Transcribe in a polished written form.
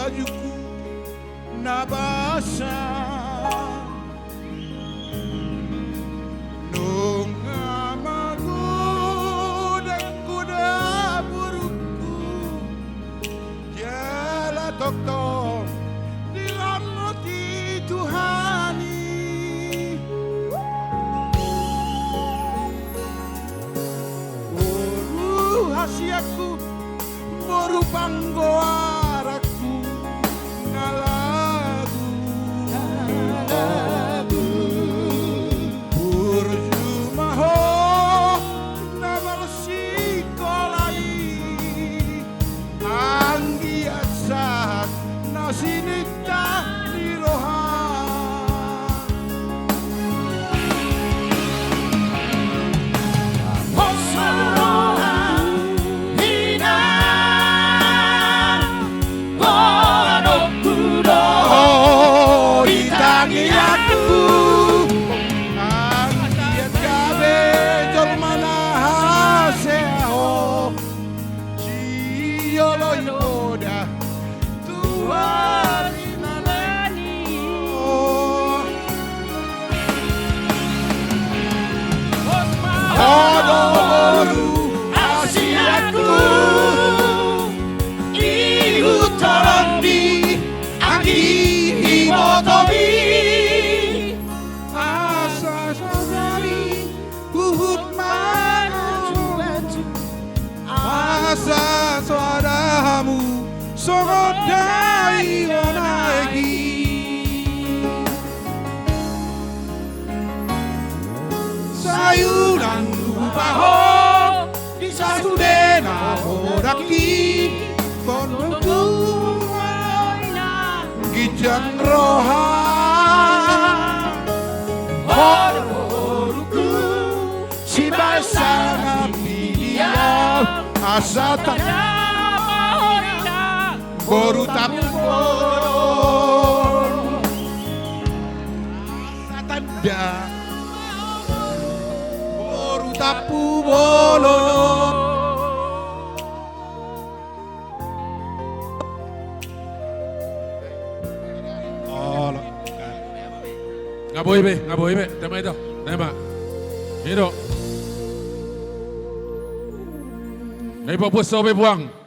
bajuku nabasa nung kuda buruku jala tokto dilamoti Tuhani hasiaku moru panggoaraku ngalagu burjumaho namarsikolai anggiat nasinita niroha Asa suaramu sangat dalam lagi sayuran lupaho di sasudena horaki konungku gijang roha horuku si basana pilih asa tanda boru tapon asa tanda boru tapu bolo ngaboy be tema itu tema itu Ngai po puso be buang